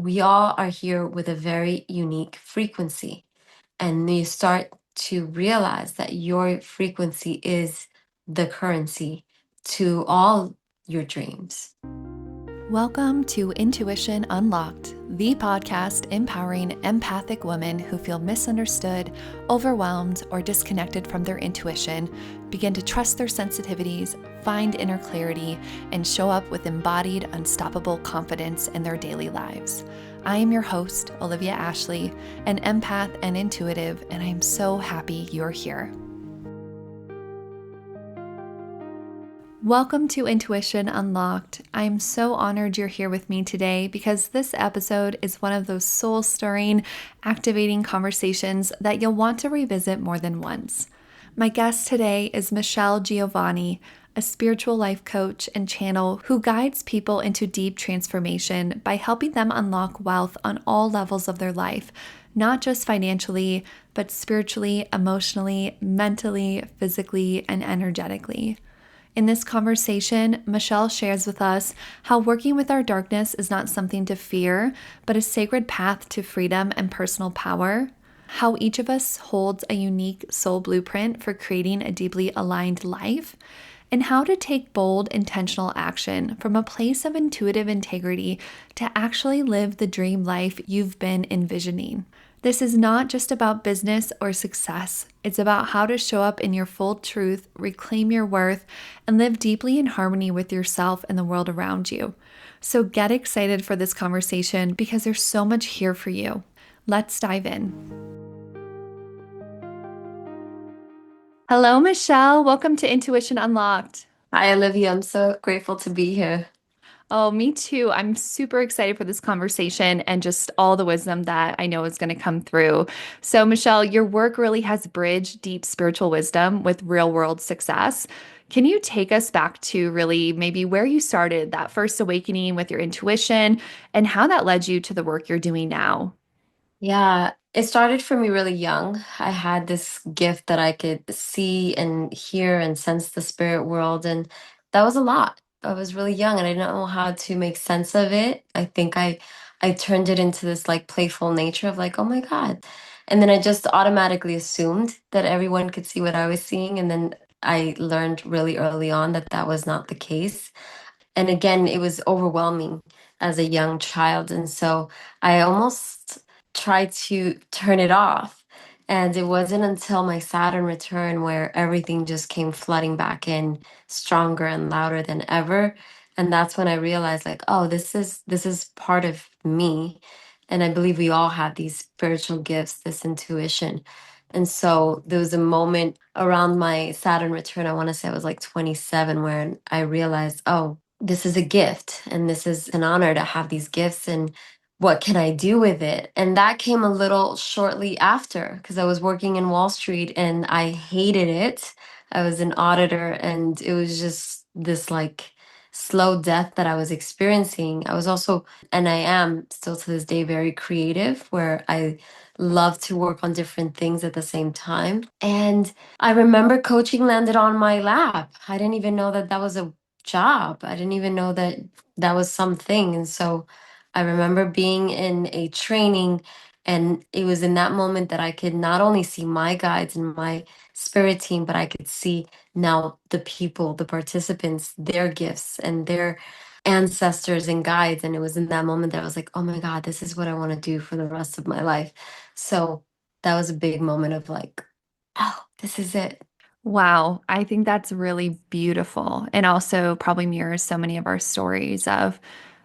we all are here with a very unique frequency. And you start to realize that your frequency is the currency to all your dreams. Welcome to Intuition Unlocked, the podcast empowering empathic women who feel misunderstood, overwhelmed, or disconnected from their intuition, begin to trust their sensitivities, find inner clarity, and show up with embodied, unstoppable confidence in their daily lives. I am your host, Olivia Ashley, an empath and intuitive, and I am so happy you're here. Welcome to Intuition Unlocked. I am so honored you're here with me today because this episode is one of those soul-stirring, activating conversations that you'll want to revisit more than once. My guest today is Jeovanny, a spiritual life coach and channel who guides people into deep transformation by helping them unlock wealth on all levels of their life, not just financially, but spiritually, emotionally, mentally, physically, and energetically. In this conversation, Michelle shares with us how working with our darkness is not something to fear, but a sacred path to freedom and personal power, how each of us holds a unique soul blueprint for creating a deeply aligned life, and how to take bold, intentional action from a place of intuitive integrity to actually live the dream life you've been envisioning. This is not just about business or success. It's about how to show up in your full truth, reclaim your worth, and live deeply in harmony with yourself and the world around you. So get excited for this conversation because there's so much here for you. Let's dive in. Hello, Michelle. Welcome to Intuition Unlocked. Hi, Olivia. I'm so grateful to be here. Oh, me too. I'm super excited for this conversation and just all the wisdom that I know is going to come through. So, Michelle, your work really has bridged deep spiritual wisdom with real world success. Can you take us back to really maybe where you started that first awakening with your intuition and how that led you to the work you're doing now? Yeah, it started for me really young. I had this gift that I could see and hear and sense the spirit world, and that was a lot. I was really young and I didn't know how to make sense of it. I think I turned it into this like playful nature of like, oh my God. And then I just automatically assumed that everyone could see what I was seeing, and then I learned really early on that that was not the case. And again, it was overwhelming as a young child. And so I almost tried to turn it off. And it wasn't until my Saturn return where everything just came flooding back in stronger and louder than ever. And that's when I realized like, oh, this is part of me. And I believe we all have these spiritual gifts, this intuition. And so there was a moment around my Saturn return, I want to say I was like 27, where I realized, oh, this is a gift and this is an honor to have these gifts, and what can I do with it? And that came a little shortly after because I was working in Wall Street and I hated it. I was an auditor and it was just this like slow death that I was experiencing. I was also, and I am still to this day, very creative, where I love to work on different things at the same time. And I remember coaching landed on my lap. I didn't even know that that was a job. I didn't even know that that was something. And so I remember being in a training, and it was in that moment that I could not only see my guides and my spirit team, but I could see now the people, the participants, their gifts and their ancestors and guides. And it was in that moment that I was like, oh my God, this is what I want to do for the rest of my life. So that was a big moment of like, oh, this is it. Wow, I think that's really beautiful and also probably mirrors so many of our stories of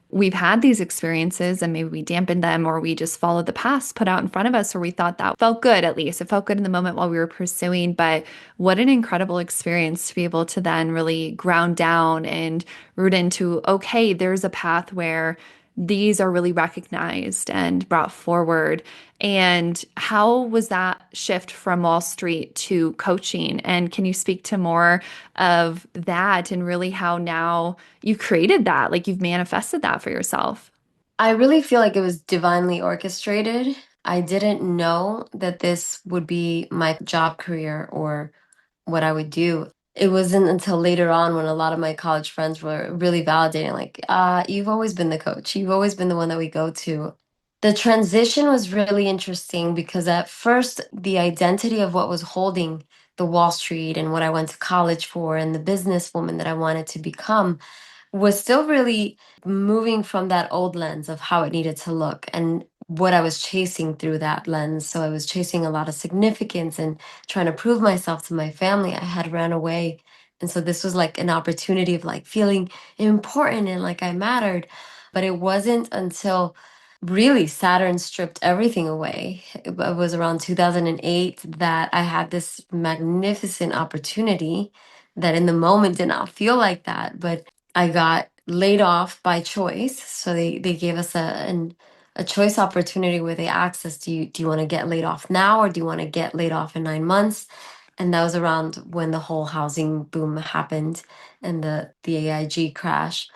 we've had these experiences and maybe we dampened them or we just followed the paths put out in front of us or we thought that felt good at least. It felt good in the moment while we were pursuing, but what an incredible experience to be able to then really ground down and root into, okay, there's a path where these are really recognized and brought forward. And how was that shift from Wall Street to coaching? And can you speak to more of that and really how now you created that, like you've manifested that for yourself? I really feel like it was divinely orchestrated. I didn't know that this would be my job career or what I would do. It wasn't until later on when a lot of my college friends were really validating, like, you've always been the coach. You've always been the one that we go to. The transition was really interesting because at first, the identity of what was holding the Wall Street and what I went to college for and the businesswoman that I wanted to become was still really moving from that old lens of how it needed to look and what I was chasing through that lens. So I was chasing a lot of significance and trying to prove myself to my family. I had ran away. And so this was like an opportunity of like feeling important and like I mattered. But it wasn't until really Saturn stripped everything away. It was around 2008 that I had this magnificent opportunity that in the moment did not feel like that, but I got laid off by choice. So they gave us a choice opportunity where they asked us, do you want to get laid off now or do you want to get laid off in 9 months? And that was around when the whole housing boom happened and the AIG crash.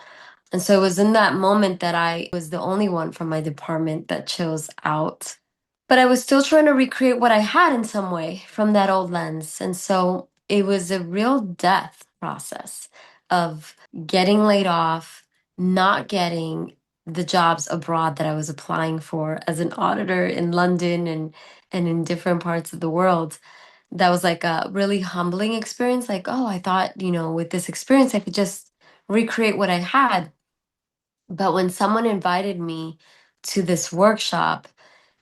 And so it was in that moment that I was the only one from my department that chose out. But I was still trying to recreate what I had in some way from that old lens. And so it was a real death process of getting laid off, not getting the jobs abroad that I was applying for as an auditor in London and in different parts of the world. That was like a really humbling experience. Like, oh, I thought, with this experience, I could just recreate what I had. But when someone invited me to this workshop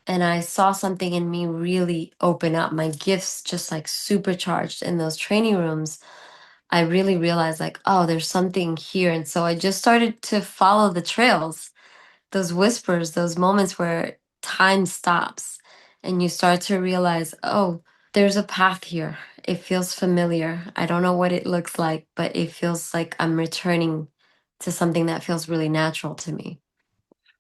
and I saw something in me really open up, my gifts just like supercharged in those training rooms, I really realized like, oh, there's something here. And so I just started to follow the trails, those whispers, those moments where time stops and you start to realize, oh, there's a path here. It feels familiar. I don't know what it looks like, but it feels like I'm returning to something that feels really natural to me.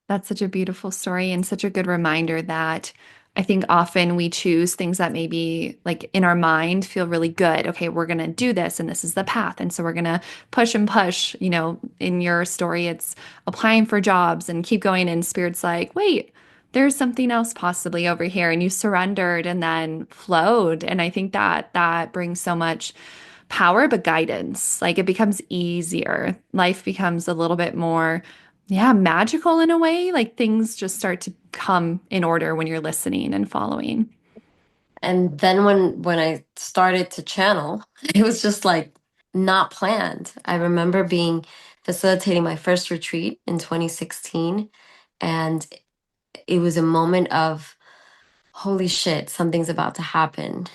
That's such a beautiful story and such a good reminder that I think often we choose things that maybe like in our mind feel really good. Okay, we're going to do this and this is the path. And so we're going to push and push. In your story, it's applying for jobs and keep going. And spirit's like, wait, there's something else possibly over here. And you surrendered and then flowed. And I think that that brings so much power, but guidance. Like it becomes easier. Life becomes a little bit more, yeah, magical in a way. Like things just start to come in order when you're listening and following. And then when I started to channel, it was just like not planned. I remember being facilitating my first retreat in 2016, and it was a moment of holy shit, something's about to happen.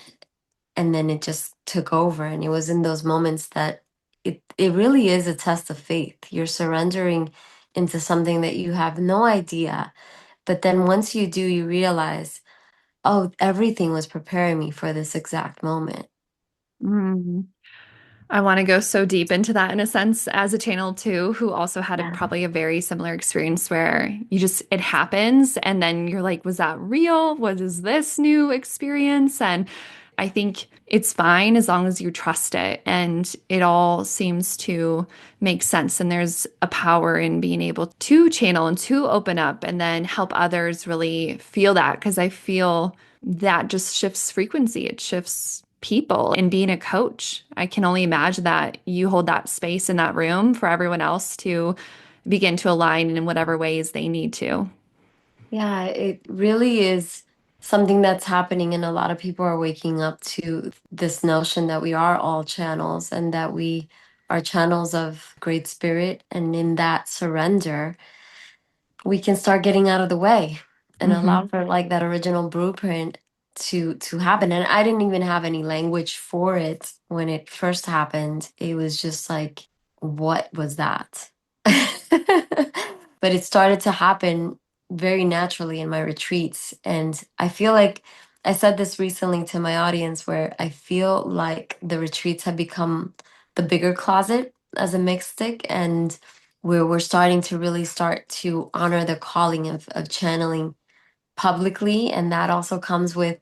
And then it just took over. And it was in those moments that it really is a test of faith. You're surrendering into something that you have no idea. But then once you do, you realize, oh, everything was preparing me for this exact moment. Mm. I want to go so deep into that in a sense as a channel too, who also had Yeah. probably a very similar experience where it happens and then you're like, was that real? What is this new experience? And I think it's fine as long as you trust it and it all seems to make sense. And there's a power in being able to channel and to open up and then help others really feel that. Because I feel that just shifts frequency, it shifts people. And being a coach, I can only imagine that you hold that space in that room for everyone else to begin to align in whatever ways they need to. Yeah, it really is something that's happening, and a lot of people are waking up to this notion that we are all channels and that we are channels of great spirit. And in that surrender, we can start getting out of the way and allow Hmm. for like that original blueprint to happen. And I didn't even have any language for it when it first happened. It was just like, what was that? But it started to happen very naturally in my retreats. And I feel like I said this recently to my audience where I feel like the retreats have become the bigger closet as a mixed stick. And where we're starting to really start to honor the calling of channeling publicly. And that also comes with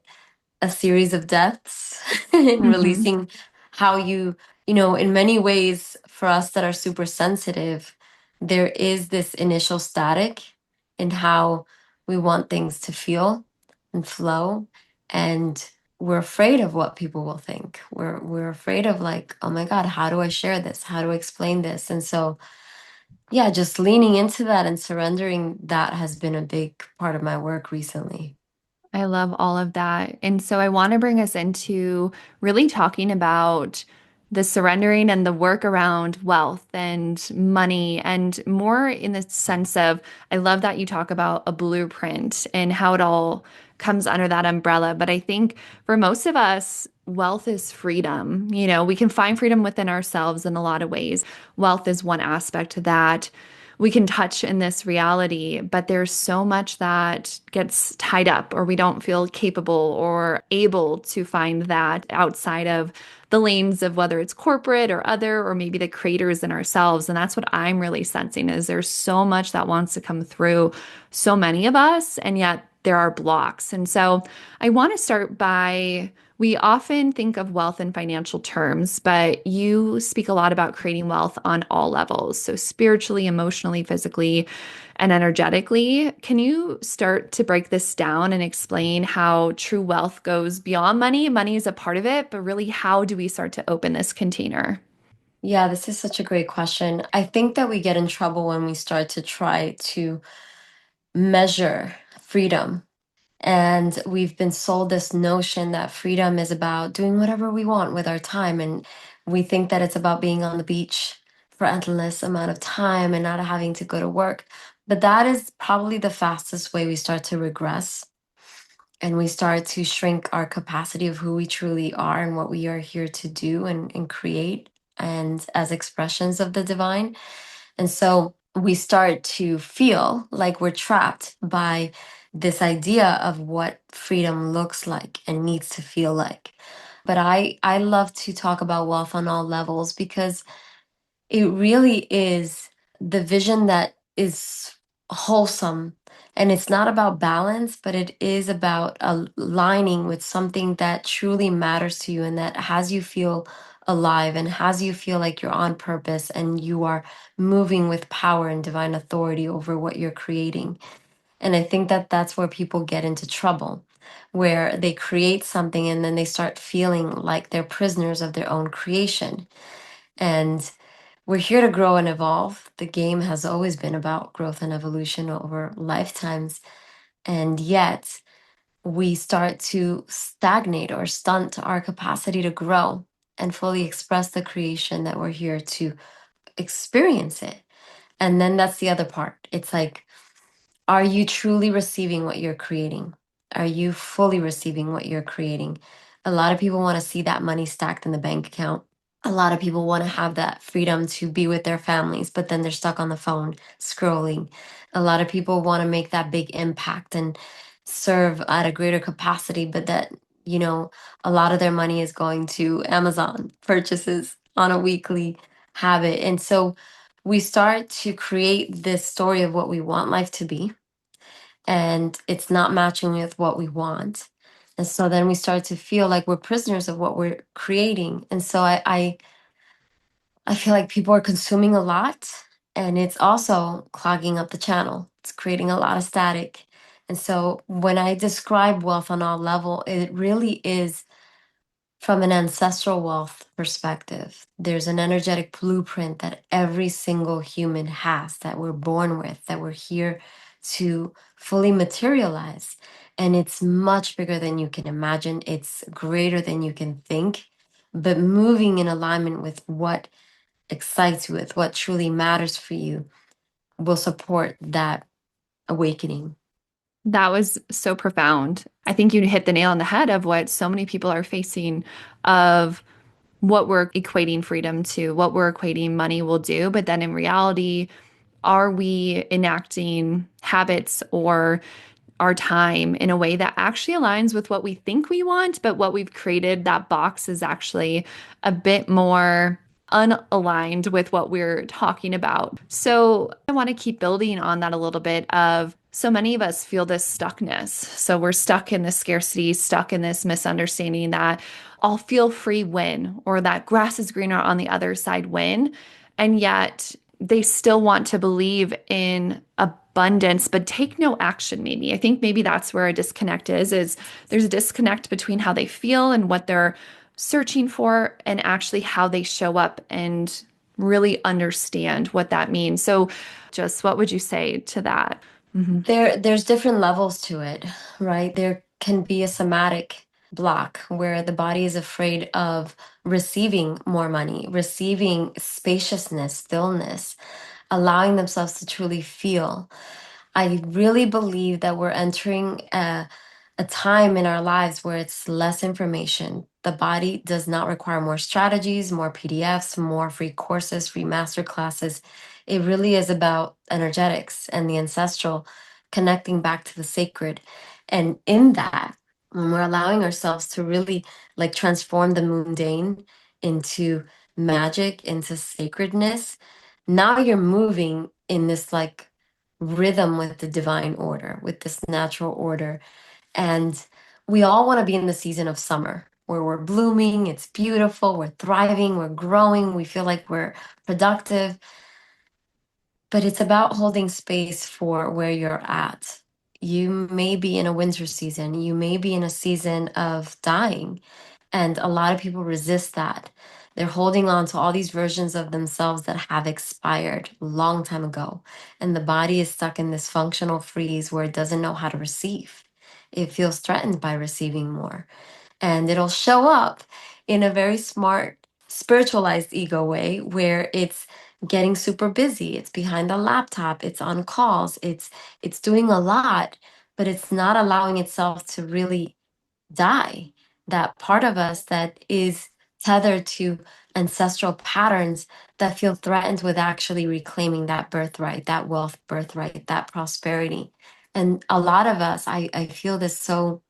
a series of deaths and Hmm. releasing how in many ways, for us that are super sensitive, there is this initial static in how we want things to feel and flow. And we're afraid of what people will think. We're afraid of like, oh my God, how do I share this? How do I explain this? And so Yeah, just leaning into that and surrendering that has been a big part of my work recently. I love all of that. And so I want to bring us into really talking about the surrendering and the work around wealth and money, and more in the sense of I love that you talk about a blueprint and how it all comes under that umbrella. But I think for most of us, wealth is freedom. You know, we can find freedom within ourselves in a lot of ways. Wealth is one aspect of that we can touch in this reality, but there's so much that gets tied up, or we don't feel capable or able to find that outside of the lanes of whether it's corporate or other, or maybe the creators in ourselves. And that's what I'm really sensing is there's so much that wants to come through so many of us, and yet there are blocks. And so I want to start by we often think of wealth in financial terms, but you speak a lot about creating wealth on all levels. So, spiritually, emotionally, physically, and energetically. Can you start to break this down and explain how true wealth goes beyond money? Money is a part of it, but really, how do we start to open this container? Yeah, this is such a great question. I think that we get in trouble when we start to try to measure freedom. And we've been sold this notion that freedom is about doing whatever we want with our time. And we think that it's about being on the beach for endless amount of time and not having to go to work. But that is probably the fastest way we start to regress and we start to shrink our capacity of who we truly are and what we are here to do and create and as expressions of the divine. And so we start to feel like we're trapped by this idea of what freedom looks like and needs to feel like. But I love to talk about wealth on all levels because it really is the vision that is wholesome. And it's not about balance, but it is about aligning with something that truly matters to you and that has you feel alive and has you feel like you're on purpose and you are moving with power and divine authority over what you're creating. And I think that that's where people get into trouble, where they create something and then they start feeling like they're prisoners of their own creation. And we're here to grow and evolve. The game has always been about growth and evolution over lifetimes. And yet we start to stagnate or stunt our capacity to grow and fully express the creation that we're here to experience it. And then that's the other part. It's like, are you truly receiving what you're creating? Are you fully receiving what you're creating? A lot of people want to see that money stacked in the bank account. A lot of people want to have that freedom to be with their families, but then they're stuck on the phone scrolling. A lot of people want to make that big impact and serve at a greater capacity, but that, you know, a lot of their money is going to Amazon purchases on a weekly habit. And so we start to create this story of what we want life to be, and it's not matching with what we want. And so then we start to feel like we're prisoners of what we're creating. And so I feel like people are consuming a lot and it's also clogging up the channel. It's creating a lot of static. And so when I describe wealth on all level, it really is from an ancestral wealth perspective. There's an energetic blueprint that every single human has, that we're born with, that we're here to fully materialize. And it's much bigger than you can imagine, it's greater than you can think. But moving in alignment with what excites you, with what truly matters for you, will support that awakening. That was so profound. I think you hit the nail on the head of what so many people are facing of what we're equating freedom to, what we're equating money will do. But then in reality, are we enacting habits or our time in a way that actually aligns with what we think we want, but what we've created, that box is actually a bit more unaligned with what we're talking about. So I want to keep building on that a little bit of so many of us feel this stuckness. So we're stuck in this scarcity, stuck in this misunderstanding that I'll feel free win or that grass is greener on the other side win. And yet they still want to believe in abundance but take no action. Maybe I think maybe that's where a disconnect is there's a disconnect between how they feel and what they're searching for and actually how they show up and really understand what that means. So, just what would you say to that? Hmm. There's different levels to it, right? There can be a somatic block where the body is afraid of receiving more money, receiving spaciousness, stillness, allowing themselves to truly feel. I really believe that we're entering a time in our lives where it's less information. The body does not require more strategies, more PDFs, more free courses, free master classes. It really is about energetics and the ancestral, connecting back to the sacred. And in that, when we're allowing ourselves to really like transform the mundane into magic, into sacredness, now you're moving in this like rhythm with the divine order, with this natural order. And we all want to be in the season of summer where we're blooming, it's beautiful, we're thriving, we're growing, we feel like we're productive. But it's about holding space for where you're at. You may be in a winter season, you may be in a season of dying. And a lot of people resist that. They're holding on to all these versions of themselves that have expired a long time ago. And the body is stuck in this functional freeze where it doesn't know how to receive. It feels threatened by receiving more. And it'll show up in a very smart, spiritualized ego way where it's getting super busy. It's behind the laptop, it's on calls, it's doing a lot, but it's not allowing itself to really die. That part of us that is tethered to ancestral patterns that feel threatened with actually reclaiming that birthright, that wealth birthright, that prosperity. And a lot of us, I feel this so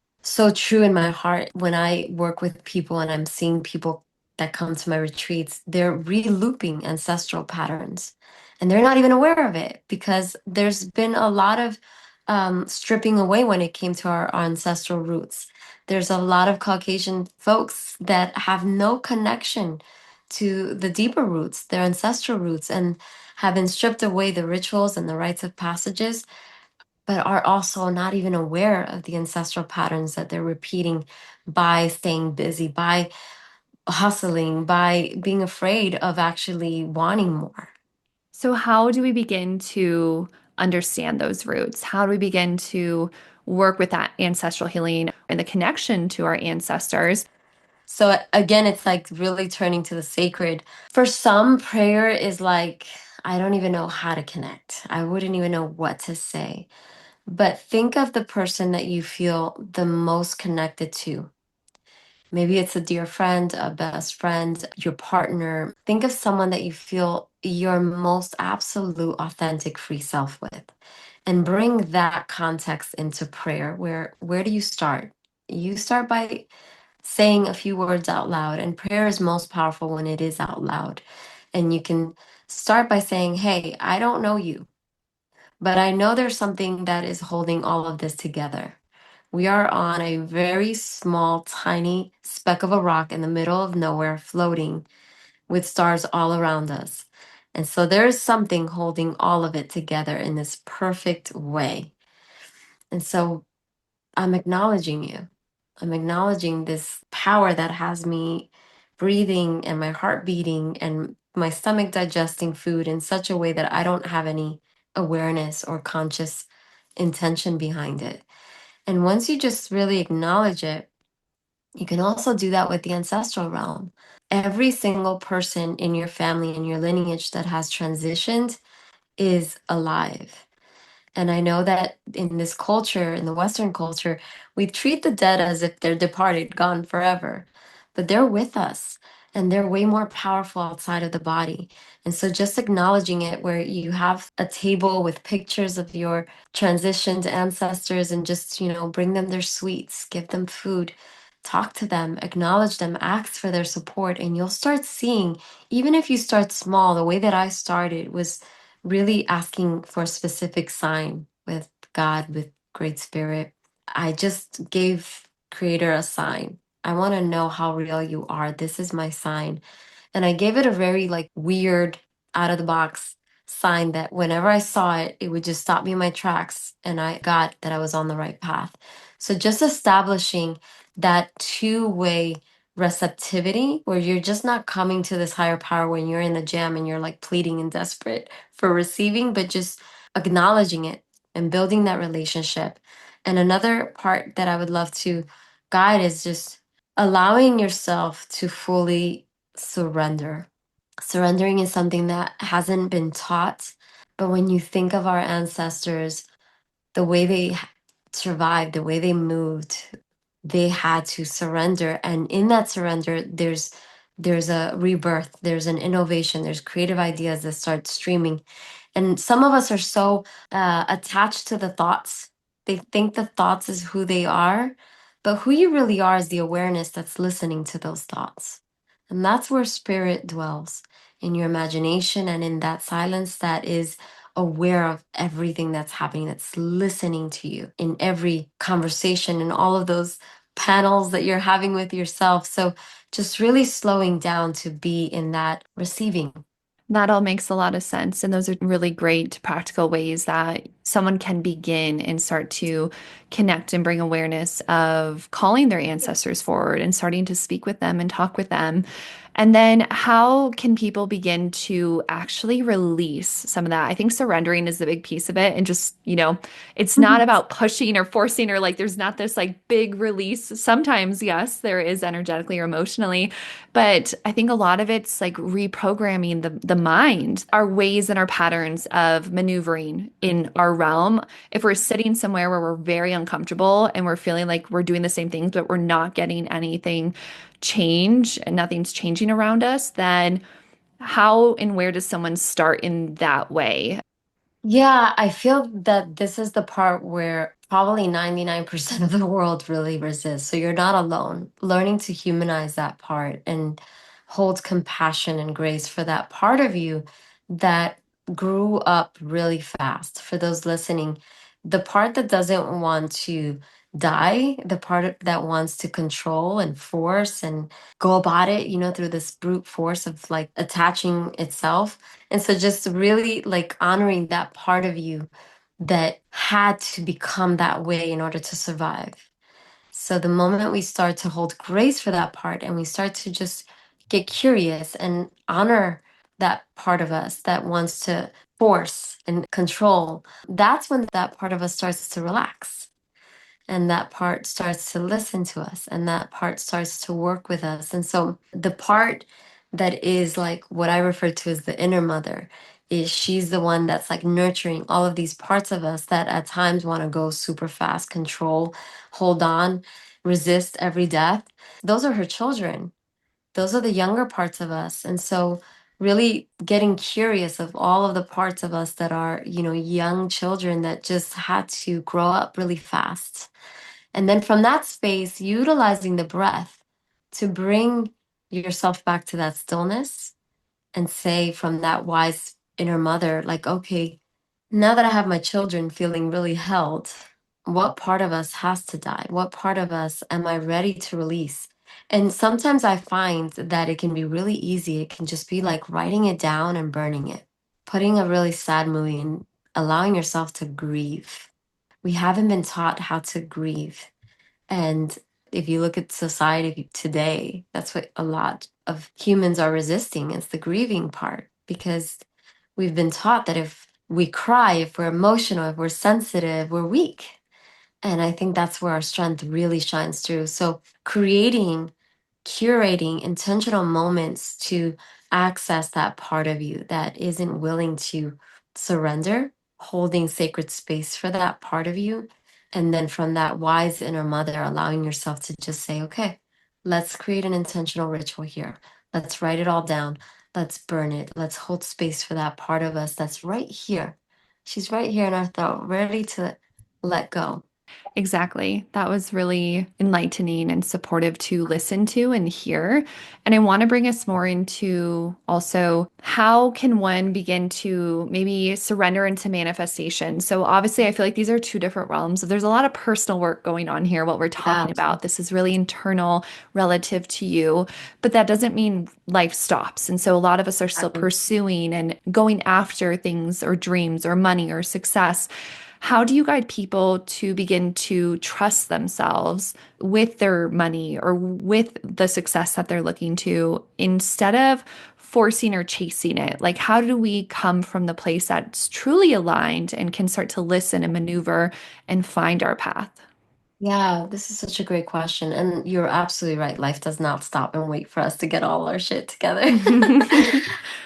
true in my heart when I work with people and I'm seeing people that come to my retreats, they're re-looping ancestral patterns and they're not even aware of it because there's been a lot of stripping away when it came to our ancestral roots. There's a lot of Caucasian folks that have no connection to the deeper roots, their ancestral roots, and have been stripped away the rituals and the rites of passages, but are also not even aware of the ancestral patterns that they're repeating by staying busy, by hustling, by being afraid of actually wanting more. So, how do we begin to understand those roots? How do we begin to work with that ancestral healing and the connection to our ancestors? So again, it's like really turning to the sacred. For some, prayer is like, I don't even know how to connect. I wouldn't even know what to say. But think of the person that you feel the most connected to. Maybe it's a dear friend, a best friend, your partner. Think of someone that you feel your most absolute, authentic, free self with. And bring that context into prayer. Where do you start? You start by saying a few words out loud, and prayer is most powerful when it is out loud. And you can start by saying, hey, I don't know you, but I know there's something that is holding all of this together. We are on a very small, tiny speck of a rock in the middle of nowhere, floating with stars all around us. And so there is something holding all of it together in this perfect way. And so I'm acknowledging you. I'm acknowledging this power that has me breathing and my heart beating and my stomach digesting food in such a way that I don't have any awareness or conscious intention behind it. And once you just really acknowledge it, you can also do that with the ancestral realm. Every single person in your family and your lineage that has transitioned is alive. And I know that in this culture, in the Western culture, we treat the dead as if they're departed, gone forever. But they're with us and they're way more powerful outside of the body. And so just acknowledging it, where you have a table with pictures of your transitioned ancestors and just, bring them their sweets, give them food, talk to them, acknowledge them, ask for their support. And you'll start seeing, even if you start small, the way that I started was really asking for a specific sign with God, with Great Spirit. I just gave Creator a sign. I want to know how real you are. This is my sign. And I gave it a very like weird, out of the box sign that whenever I saw it, it would just stop me in my tracks and I got that I was on the right path. So just establishing that two-way receptivity where you're just not coming to this higher power when you're in a jam and you're like pleading and desperate for receiving, but just acknowledging it and building that relationship. And another part that I would love to guide is just allowing yourself to fully surrender. Surrendering is something that hasn't been taught, but when you think of our ancestors, the way they survived, the way they moved, they had to surrender. And in that surrender, there's a rebirth, there's an innovation, there's creative ideas that start streaming. And some of us are so attached to the thoughts. They think the thoughts is who they are, but who you really are is the awareness that's listening to those thoughts. And that's where spirit dwells, in your imagination and in that silence that is aware of everything that's happening, that's listening to you in every conversation and all of those panels that you're having with yourself. So just really slowing down to be in that receiving. That all makes a lot of sense. And those are really great practical ways that someone can begin and start to connect and bring awareness of calling their ancestors forward and starting to speak with them and talk with them. And then how can people begin to actually release some of that? I think surrendering is the big piece of it. And just, it's not Mhm. about pushing or forcing or like there's not this like big release. Sometimes, yes, there is energetically or emotionally, but I think a lot of it's like reprogramming the mind, our ways and our patterns of maneuvering in our realm. If we're sitting somewhere where we're very uncomfortable and we're feeling like we're doing the same things, but we're not getting anything change and nothing's changing around us, then how and where does someone start in that way? Yeah, I feel that this is the part where probably 99% of the world really resists. So you're not alone. Learning to humanize that part and hold compassion and grace for that part of you that grew up really fast. For those listening, the part that doesn't want to die, the part that wants to control and force and go about it, through this brute force of like attaching itself, and so just really like honoring that part of you that had to become that way in order to survive. So the moment we start to hold grace for that part and we start to just get curious and honor that part of us that wants to force and control, that's when that part of us starts to relax, and that part starts to listen to us, and that part starts to work with us. And so the part that is like what I refer to as the inner mother is she's the one that's like nurturing all of these parts of us that at times want to go super fast, control, hold on, resist every death. Those are her children. Those are the younger parts of us. And so really getting curious of all of the parts of us that are, young children that just had to grow up really fast, and then from that space, utilizing the breath to bring yourself back to that stillness and say from that wise inner mother, like, okay, now that I have my children feeling really held, what part of us has to die? What part of us am I ready to release? And sometimes I find that it can be really easy. It can just be like writing it down and burning it, putting a really sad movie and allowing yourself to grieve. We haven't been taught how to grieve. And if you look at society today, that's what a lot of humans are resisting. It's the grieving part because we've been taught that if we cry, if we're emotional, if we're sensitive, we're weak. And I think that's where our strength really shines through. So creating, curating intentional moments to access that part of you that isn't willing to surrender, holding sacred space for that part of you. And then from that wise inner mother, allowing yourself to just say, okay, let's create an intentional ritual here. Let's write it all down. Let's burn it. Let's hold space for that part of us that's right here. She's right here in our throat, ready to let go. Exactly. That was really enlightening and supportive to listen to and hear. And I want to bring us more into also how can one begin to maybe surrender into manifestation? So obviously I feel like these are two different realms. There's a lot of personal work going on here, what we're talking Yeah, about. This is really internal relative to you, but that doesn't mean life stops. And so a lot of us are still exactly. pursuing and going after things or dreams or money or success. How do you guide people to begin to trust themselves with their money or with the success that they're looking to instead of forcing or chasing it? Like, how do we come from the place that's truly aligned and can start to listen and maneuver and find our path? Yeah, this is such a great question. And you're absolutely right. Life does not stop and wait for us to get all our shit together.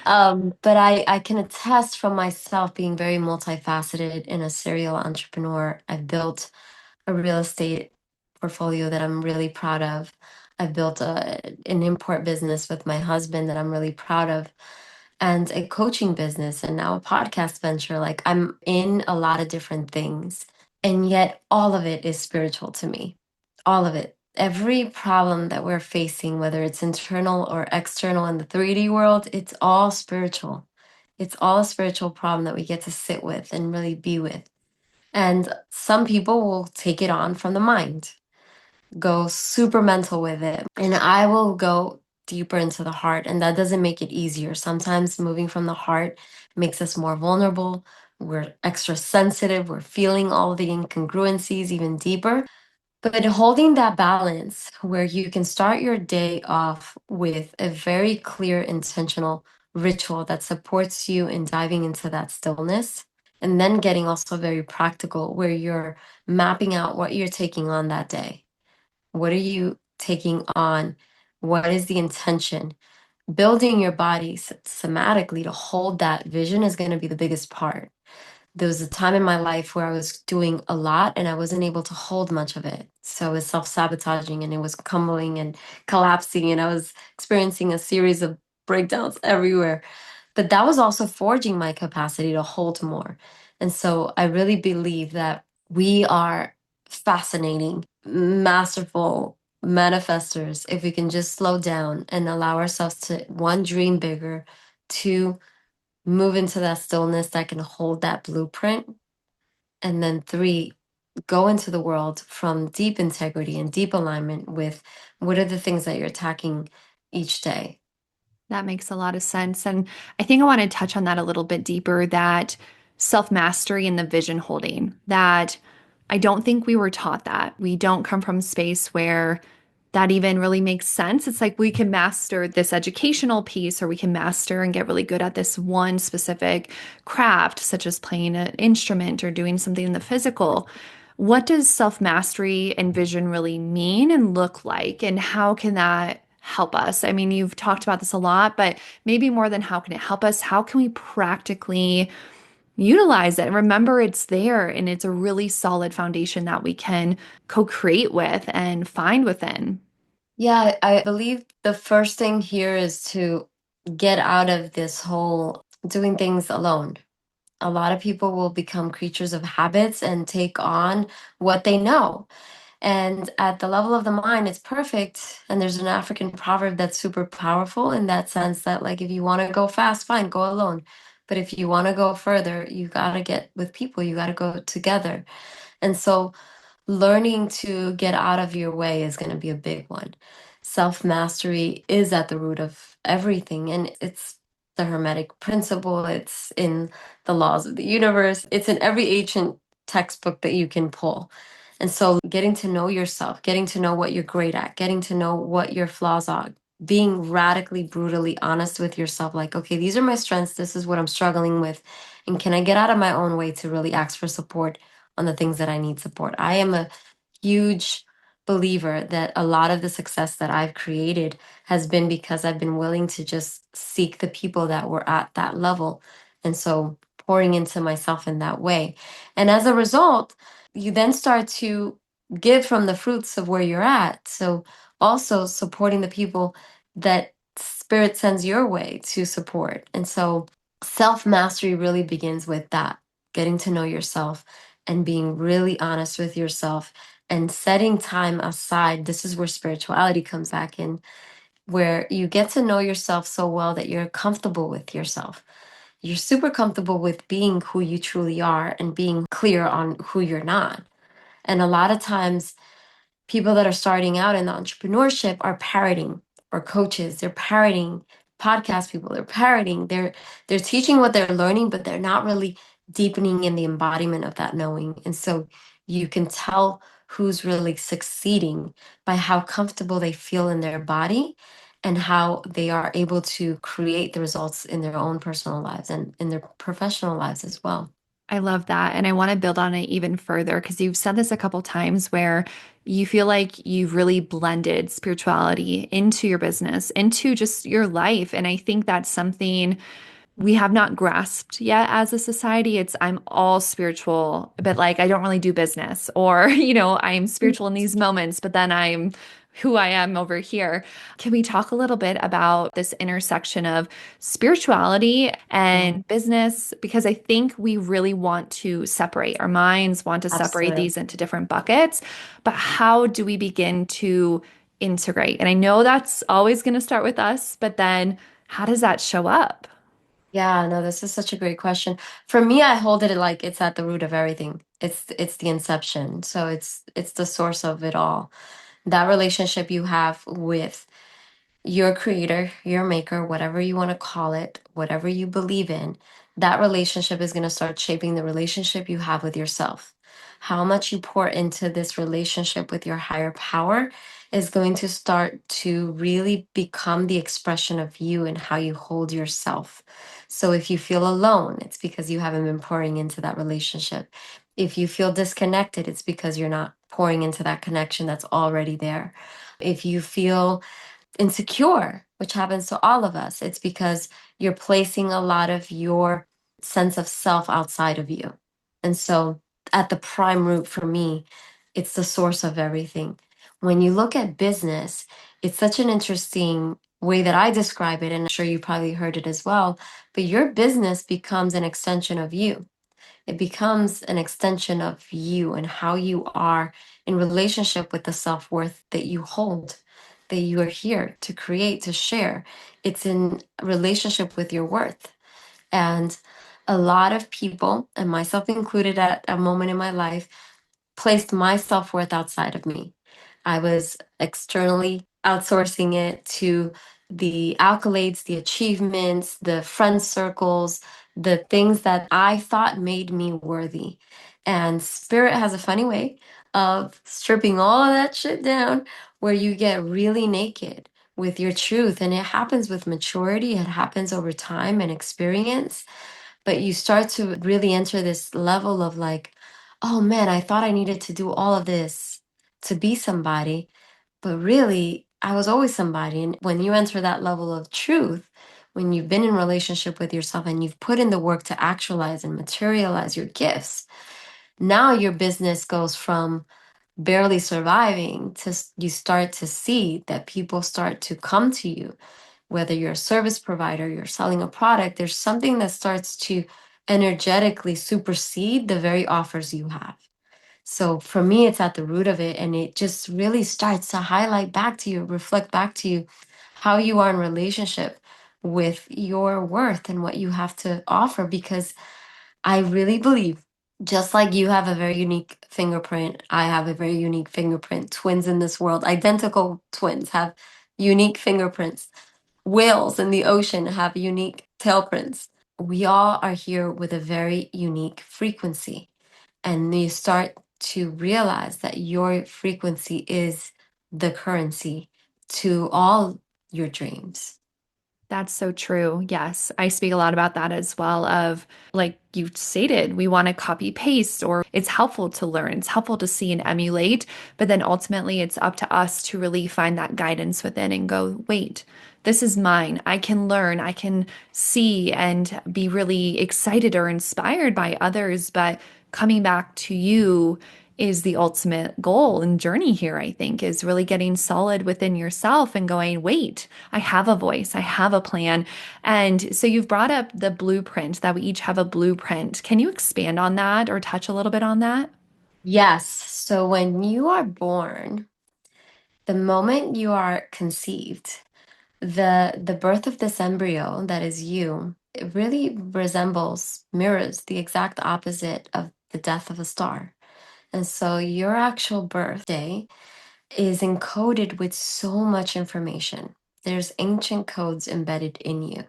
But I can attest from myself being very multifaceted and a serial entrepreneur. I've built a real estate portfolio that I'm really proud of. I've built an import business with my husband that I'm really proud of, and a coaching business, and now a podcast venture. Like I'm in a lot of different things, and yet all of it is spiritual to me. All of it. Every problem that we're facing, whether it's internal or external in the 3D world, it's all spiritual. It's all a spiritual problem that we get to sit with and really be with. And some people will take it on from the mind, go super mental with it. And I will go deeper into the heart. And that doesn't make it easier. Sometimes moving from the heart makes us more vulnerable. We're extra sensitive. We're feeling all the incongruencies even deeper. But holding that balance where you can start your day off with a very clear, intentional ritual that supports you in diving into that stillness, and then getting also very practical where you're mapping out what you're taking on that day. What are you taking on? What is the intention? Building your body somatically to hold that vision is going to be the biggest part. There was a time in my life where I was doing a lot and I wasn't able to hold much of it. So it was self-sabotaging and it was crumbling and collapsing, and I was experiencing a series of breakdowns everywhere. But that was also forging my capacity to hold more. And so I really believe that we are fascinating, masterful manifestors if we can just slow down and allow ourselves to, one, dream bigger, two, move into that stillness that can hold that blueprint, and then three, go into the world from deep integrity and deep alignment with what are the things that you're attacking each day. That makes a lot of sense. And I think I want to touch on that a little bit deeper, that self mastery and the vision holding, that I don't think we were taught that. We don't come from a space where that even really makes sense. It's like we can master this educational piece, or we can master and get really good at this one specific craft, such as playing an instrument or doing something in the physical. What does self mastery and vision really mean and look like? And how can that help us? I mean, you've talked about this a lot, but maybe more than how can it help us? How can we practically utilize it? Remember, it's there and it's a really solid foundation that we can co create with and find within. Yeah, I believe the first thing here is to get out of this whole doing things alone. A lot of people will become creatures of habits and take on what they know. And at the level of the mind, it's perfect. And there's an African proverb that's super powerful in that sense that, like, if you want to go fast, fine, go alone. But if you want to go further, you got to get with people, you got to go together. And so, learning to get out of your way is going to be a big one. Self mastery is at the root of everything, and it's the Hermetic principle, it's in the laws of the universe, it's in every ancient textbook that you can pull. And so, getting to know yourself, getting to know what you're great at, getting to know what your flaws are, being radically, brutally honest with yourself like, okay, these are my strengths, this is what I'm struggling with. And can I get out of my own way to really ask for support on the things that I need support? I am a huge believer that a lot of the success that I've created has been because I've been willing to just seek the people that were at that level. And so pouring into myself in that way. And as a result, you then start to give from the fruits of where you're at. So also supporting the people that spirit sends your way to support. And so self mastery really begins with that, getting to know yourself and being really honest with yourself and setting time aside. This is where spirituality comes back in, where you get to know yourself so well that you're comfortable with yourself. You're super comfortable with being who you truly are and being clear on who you're not. And a lot of times, people that are starting out in the entrepreneurship are parroting, or coaches, they're parroting podcast people, they're parroting, they're teaching what they're learning, but they're not really deepening in the embodiment of that knowing. And so you can tell who's really succeeding by how comfortable they feel in their body and how they are able to create the results in their own personal lives and in their professional lives as well. I love that. And I want to build on it even further because you've said this a couple times where you feel like you've really blended spirituality into your business, into just your life. And I think that's something we have not grasped yet as a society. It's I'm all spiritual, but like I don't really do business, or, I'm spiritual in these moments, but then I'm who I am over here. Can we talk a little bit about this intersection of spirituality Yeah, and business? Because I think we really want to separate, our minds want to separate absolutely. these into different buckets, but how do we begin to integrate? And I know that's always going to start with us, but then how does that show up? Yeah, no, this is such a great question. For me, I hold it like it's at the root of everything. It's the inception. So it's the source of it all. That relationship you have with your creator, your maker, whatever you want to call it, whatever you believe in, that relationship is going to start shaping the relationship you have with yourself. How much you pour into this relationship with your higher power is going to start to really become the expression of you and how you hold yourself. So if you feel alone, it's because you haven't been pouring into that relationship. If you feel disconnected, it's because you're not pouring into that connection that's already there. If you feel insecure, which happens to all of us, it's because you're placing a lot of your sense of self outside of you. And so, at the prime root for me, it's the source of everything. When you look at business, it's such an interesting way that I describe it, and I'm sure you probably heard it as well. But your business becomes an extension of you. It becomes an extension of you and how you are in relationship with the self-worth that you hold, that you are here to create, to share. It's in relationship with your worth. And a lot of people, and myself included at a moment in my life, placed my self worth outside of me. I was externally outsourcing it to the accolades, the achievements, the friend circles, the things that I thought made me worthy. And spirit has a funny way of stripping all of that shit down where you get really naked with your truth. And it happens with maturity, it happens over time and experience, but you start to really enter this level of like, oh man, I thought I needed to do all of this to be somebody, but really I was always somebody. And when you enter that level of truth, when you've been in relationship with yourself and you've put in the work to actualize and materialize your gifts, now your business goes from barely surviving to you start to see that people start to come to you, whether you're a service provider, you're selling a product, there's something that starts to energetically supersede the very offers you have. So for me, it's at the root of it. And it just really starts to highlight back to you, reflect back to you how you are in relationship with your worth and what you have to offer. Because I really believe, just like you have a very unique fingerprint, I have a very unique fingerprint. Twins in this world, identical twins, have unique fingerprints. Whales in the ocean have unique tail prints. We all are here with a very unique frequency. And you start to realize that your frequency is the currency to all your dreams. That's so true. Yes, I speak a lot about that as well of like you stated, we want to copy paste or it's helpful to learn. It's helpful to see and emulate, but then ultimately it's up to us to really find that guidance within and go, wait, this is mine. I can learn, I can see and be really excited or inspired by others, but coming back to you is the ultimate goal and journey here, I think, is really getting solid within yourself and going, wait, I have a voice, I have a plan. And so you've brought up the blueprint that we each have a blueprint. Can you expand on that or touch a little bit on that? Yes. So when you are born, the moment you are conceived, the birth of this embryo that is you, it really resembles, mirrors the exact opposite of the death of a star. And so your actual birthday is encoded with so much information. There's ancient codes embedded in you.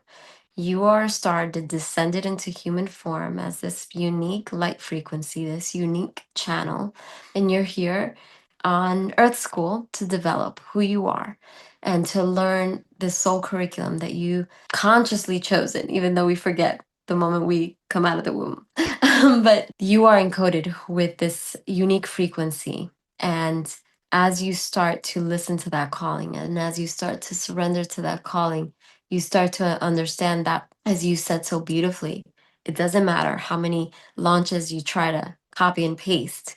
You are a star that descended into human form as this unique light frequency, this unique channel, and you're here on Earth School to develop who you are and to learn the soul curriculum that you consciously chosen, even though we forget the moment we come out of the womb. But you are encoded with this unique frequency. And as you start to listen to that calling and as you start to surrender to that calling, you start to understand that, as you said so beautifully, it doesn't matter how many launches you try to copy and paste.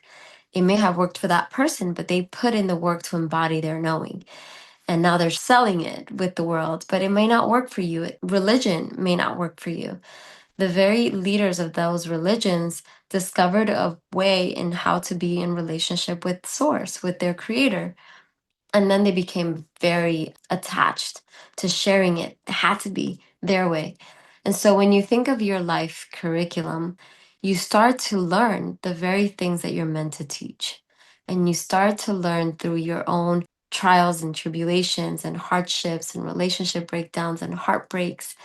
It may have worked for that person, but they put in the work to embody their knowing. And now they're selling it with the world, but it may not work for you. Religion may not work for you. The very leaders of those religions discovered a way in how to be in relationship with source, with their creator. And then they became very attached to sharing it. It had to be their way. And so when you think of your life curriculum, you start to learn the very things that you're meant to teach. And you start to learn through your own trials and tribulations and hardships and relationship breakdowns and heartbreaks,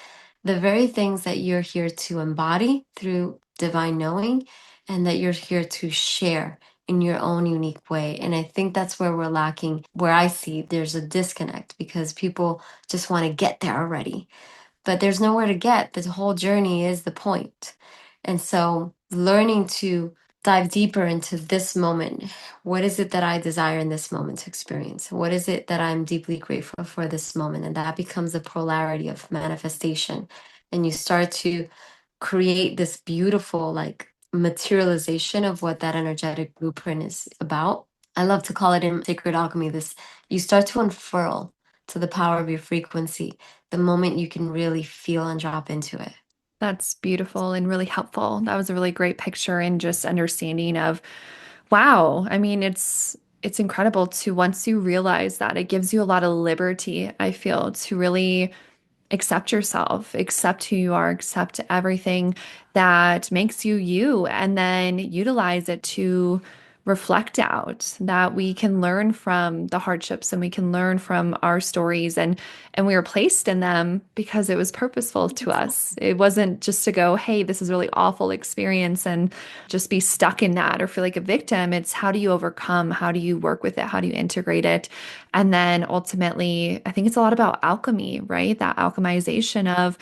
the very things that you're here to embody through divine knowing and that you're here to share in your own unique way. And I think that's where we're lacking, where I see there's a disconnect because people just want to get there already. But there's nowhere to get. The whole journey is the point. And so learning to dive deeper into this moment. What is it that I desire in this moment to experience? What is it that I'm deeply grateful for this moment? And that becomes a polarity of manifestation. And you start to create this beautiful, like, materialization of what that energetic blueprint is about. I love to call it in sacred alchemy this you start to unfurl to the power of your frequency the moment you can really feel and drop into it. That's beautiful and really helpful. That was a really great picture and just understanding of, wow. I mean, it's incredible to once you realize that it gives you a lot of liberty, I feel, to really accept yourself, accept who you are, accept everything that makes you you, and then utilize it to reflect out that we can learn from the hardships and we can learn from our stories and we were placed in them because it was purposeful to us. It wasn't just to go, hey, this is a really awful experience and just be stuck in that or feel like a victim. It's how do you overcome? How do you work with it? How do you integrate it? And then ultimately, I think it's a lot about alchemy, right? That alchemization of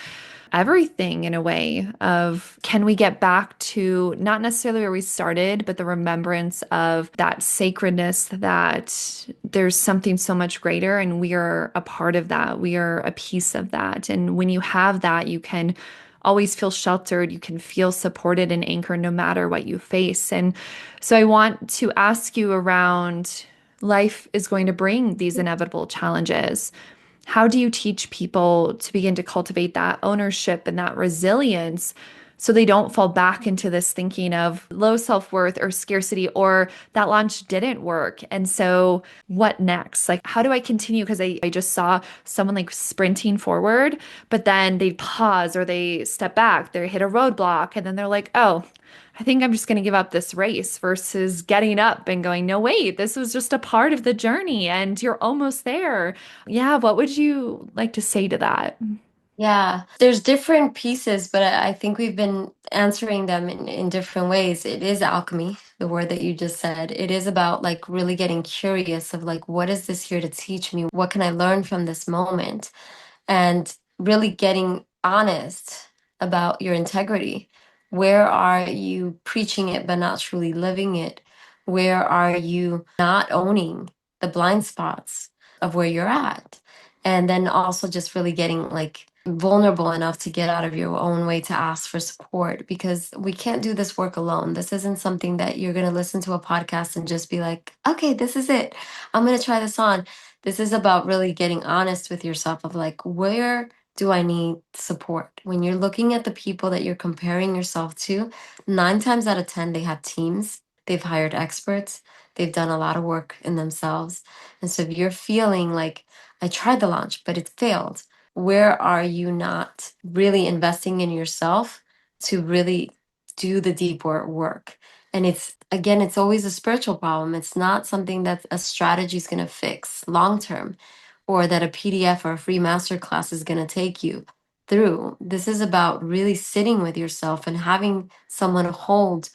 everything in a way of can we get back to not necessarily where we started, but the remembrance of that sacredness that there's something so much greater and we are a part of that. We are a piece of that. And when you have that, you can always feel sheltered. You can feel supported and anchored no matter what you face. And so I want to ask you around life is going to bring these inevitable challenges. How do you teach people to begin to cultivate that ownership and that resilience so they don't fall back into this thinking of low self-worth or scarcity or that launch didn't work? And so what next? Like, how do I continue? Because I just saw someone like sprinting forward, but then they pause or they step back, they hit a roadblock, and then they're like, oh, I think I'm just going to give up this race versus getting up and going, no, wait, this was just a part of the journey and you're almost there. Yeah, what would you like to say to that? Yeah, there's different pieces, but I think we've been answering them in different ways. It is alchemy, the word that you just said. It is about like really getting curious of like, what is this here to teach me? What can I learn from this moment? And really getting honest about your integrity. Where are you preaching it but not truly living it? Where are you not owning the blind spots of where you're at? And then also just really getting like vulnerable enough to get out of your own way to ask for support because we can't do this work alone. This isn't something that you're going to listen to a podcast and just be like, okay, this is it. I'm going to try this on. This is about really getting honest with yourself of like, where do I need support? When you're looking at the people that you're comparing yourself to, 9 times out of 10, they have teams, they've hired experts, they've done a lot of work in themselves. And so if you're feeling like, I tried the launch, but it failed, where are you not really investing in yourself to really do the deep work? And it's again, it's always a spiritual problem. It's not something that a strategy is going to fix long term or that a PDF or a free masterclass is going to take you. through. This is about really sitting with yourself and having someone hold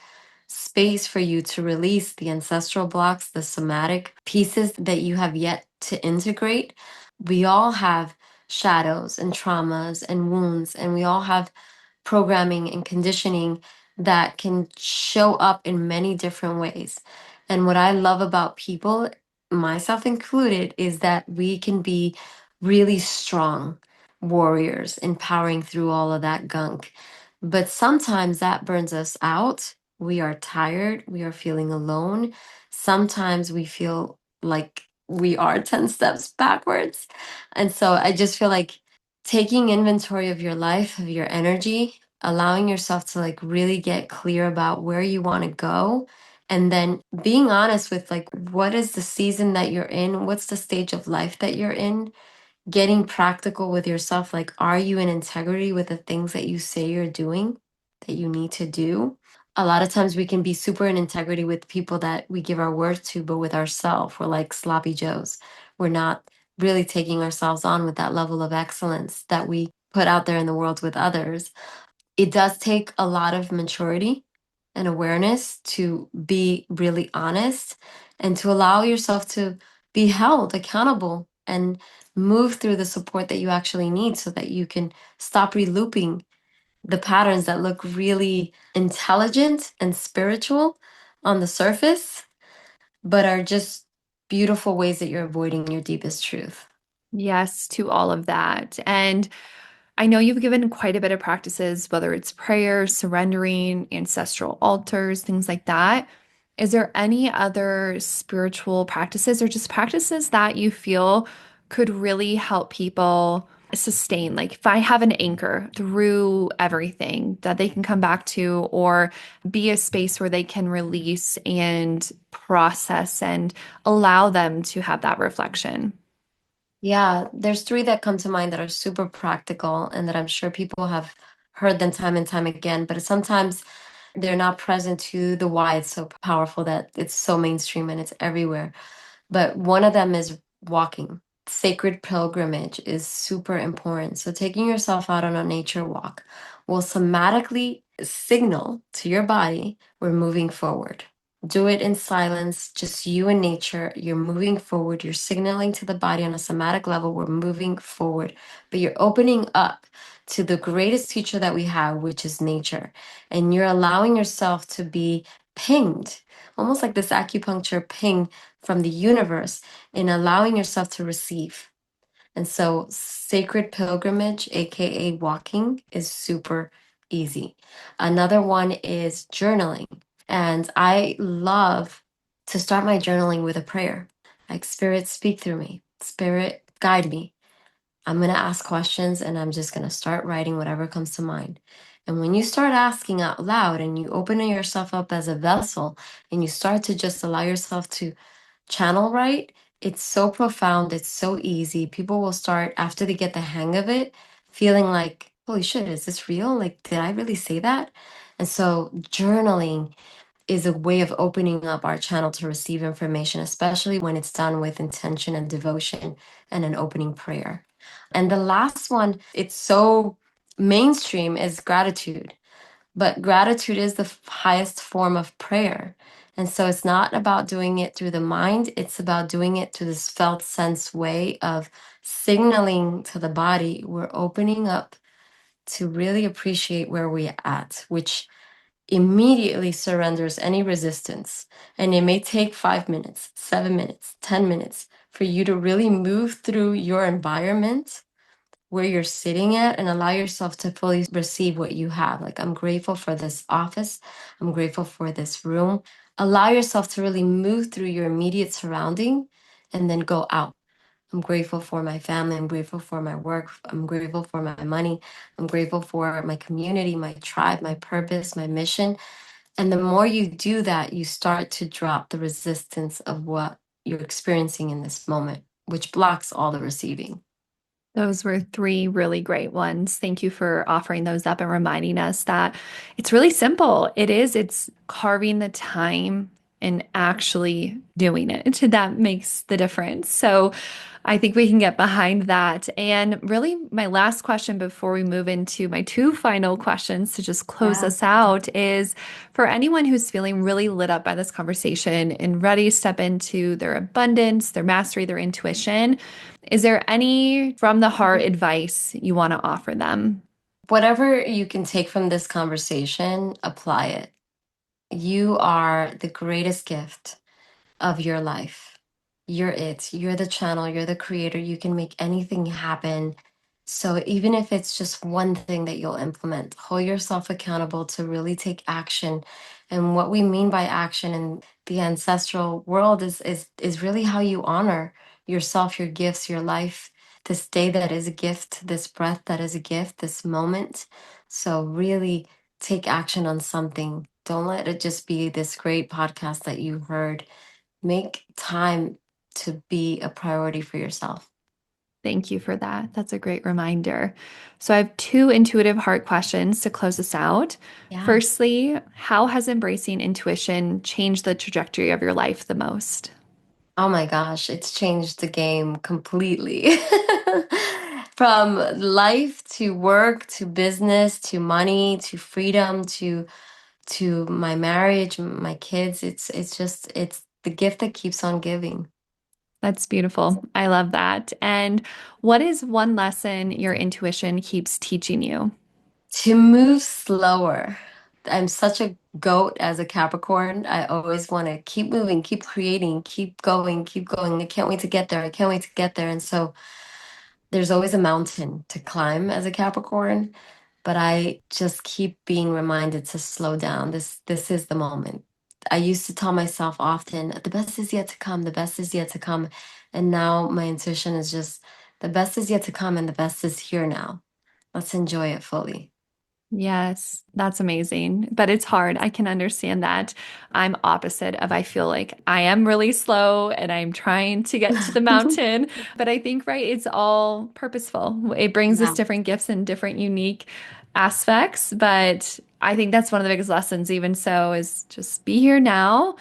space for you to release the ancestral blocks, the somatic pieces that you have yet to integrate. We all have shadows and traumas and wounds, and we all have programming and conditioning that can show up in many different ways. And what I love about people, myself included, is that we can be really strong warriors, empowering through all of that gunk. But sometimes that burns us out. We are tired. We are feeling alone. Sometimes we feel like we are 10 steps backwards. And so I just feel like taking inventory of your life, of your energy, allowing yourself to like really get clear about where you want to go, and then being honest with like what is the season that you're in, what's the stage of life that you're in, getting practical with yourself. Like, are you in integrity with the things that you say you're doing that you need to do? A lot of times we can be super in integrity with people that we give our word to, but with ourselves, we're like sloppy Joes. We're not really taking ourselves on with that level of excellence that we put out there in the world with others. It does take a lot of maturity and awareness to be really honest and to allow yourself to be held accountable and move through the support that you actually need so that you can stop relooping the patterns that look really intelligent and spiritual on the surface, but are just beautiful ways that you're avoiding your deepest truth. Yes, to all of that. And I know you've given quite a bit of practices, whether it's prayer, surrendering, ancestral altars, things like that. Is there any other spiritual practices or just practices that you feel could really help people sustain? Like, if I have an anchor through everything that they can come back to, or be a space where they can release and process and allow them to have that reflection. Yeah, there's three that come to mind that are super practical and that I'm sure people have heard them time and time again, but sometimes they're not present to the why it's so powerful that it's so mainstream and it's everywhere. But one of them is walking. Sacred pilgrimage is super important. So taking yourself out on a nature walk will somatically signal to your body we're moving forward. Do it in silence, just you and nature. You're moving forward. You're signaling to the body on a somatic level, we're moving forward. But you're opening up to the greatest teacher that we have, which is nature. And you're allowing yourself to be pinged, almost like this acupuncture ping from the universe, in allowing yourself to receive. And so, sacred pilgrimage, aka walking, is super easy. Another one is journaling. And I love to start my journaling with a prayer like, Spirit, speak through me, Spirit, guide me. I'm going to ask questions and I'm just going to start writing whatever comes to mind. And when you start asking out loud and you open yourself up as a vessel and you start to just allow yourself to channel right, it's so profound, it's so easy. People will start, after they get the hang of it, feeling like, holy shit, is this real? Like, did I really say that? And so, journaling is a way of opening up our channel to receive information, especially when it's done with intention and devotion and an opening prayer. And the last one, it's so mainstream, is gratitude. But gratitude is the highest form of prayer. And so it's not about doing it through the mind, it's about doing it through this felt sense way of signaling to the body we're opening up to really appreciate where we're at, which immediately surrenders any resistance. And it may take 5 minutes, 7 minutes, 10 minutes for you to really move through your environment where you're sitting at and allow yourself to fully receive what you have. Like, I'm grateful for this office. I'm grateful for this room. Allow yourself to really move through your immediate surrounding and then go out. I'm grateful for my family. I'm grateful for my work. I'm grateful for my money. I'm grateful for my community, my tribe, my purpose, my mission. And the more you do that, you start to drop the resistance of what you're experiencing in this moment, which blocks all the receiving. Those were three really great ones. Thank you for offering those up and reminding us that it's really simple. It's carving the time and actually doing it. That makes the difference. So I think we can get behind that. And really, my last question before we move into my two final questions to just close Yeah. us out is for anyone who's feeling really lit up by this conversation and ready to step into their abundance, their mastery, their intuition, is there any from the heart advice you want to offer them? Whatever you can take from this conversation, apply it. You are the greatest gift of your life. You're it. You're the channel. You're the creator. You can make anything happen. So even if it's just one thing that you'll implement, hold yourself accountable to really take action. And what we mean by action in the ancestral world is really how you honor yourself, your gifts, your life, this day that is a gift, this breath that is a gift, this moment. So really take action on something. Don't let it just be this great podcast that you heard. Make time to be a priority for yourself. Thank you for that. That's a great reminder. So, I have two intuitive heart questions to close us out. Yeah. Firstly, how has embracing intuition changed the trajectory of your life the most? Oh my gosh, it's changed the game completely. From life to work to business to money to freedom to my marriage, my kids. It's the gift that keeps on giving. That's beautiful. I love that. And what is one lesson your intuition keeps teaching you? To move slower. I'm such a goat as a Capricorn. I always want to keep moving, keep creating, keep going, keep going. I can't wait to get there. I can't wait to get there. And so there's always a mountain to climb as a Capricorn, but I just keep being reminded to slow down. This is the moment. I used to tell myself often, the best is yet to come, the best is yet to come. And now my intuition is just the best is yet to come and the best is here now. Let's enjoy it fully. Yes, that's amazing. But it's hard. I can understand that. I'm opposite of I feel like I am really slow and I'm trying to get to the mountain. But I think, right, it's all purposeful. It brings us Yeah. different gifts and different unique aspects. But I think that's one of the biggest lessons, even so, is just be here now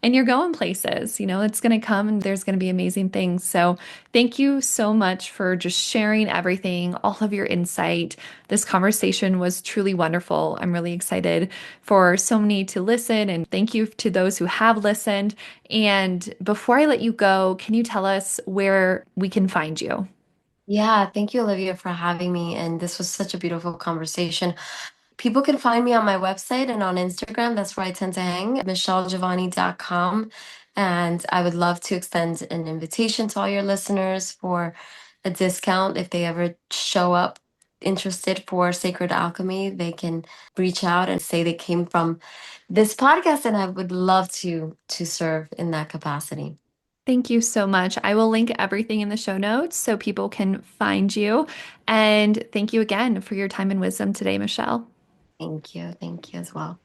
and you're going places. It's going to come and there's going to be amazing things. So, thank you so much for just sharing everything, all of your insight. This conversation was truly wonderful. I'm really excited for so many to listen, and thank you to those who have listened. And before I let you go, can you tell us where we can find you? Yeah, thank you, Olivia, for having me. And this was such a beautiful conversation. People can find me on my website and on Instagram. That's where I tend to hang, michellejeovanny.com. And I would love to extend an invitation to all your listeners for a discount. If they ever show up interested for Sacred Alchemy, they can reach out and say they came from this podcast, and I would love to serve in that capacity. Thank you so much. I will link everything in the show notes so people can find you. And thank you again for your time and wisdom today, Michelle. Thank you. Thank you as well.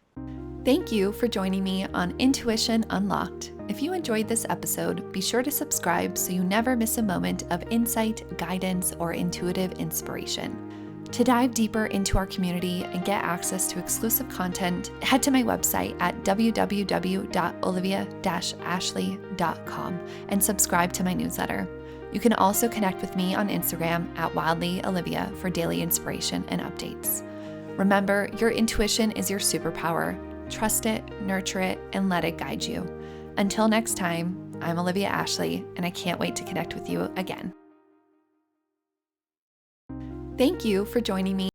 Thank you for joining me on Intuition Unlocked. If you enjoyed this episode, be sure to subscribe so you never miss a moment of insight, guidance, or intuitive inspiration. To dive deeper into our community and get access to exclusive content, head to my website at www.olivia-ashley.com and subscribe to my newsletter. You can also connect with me on Instagram at wildlyolivia for daily inspiration and updates. Remember, your intuition is your superpower. Trust it, nurture it, and let it guide you. Until next time, I'm Olivia Ashley, and I can't wait to connect with you again. Thank you for joining me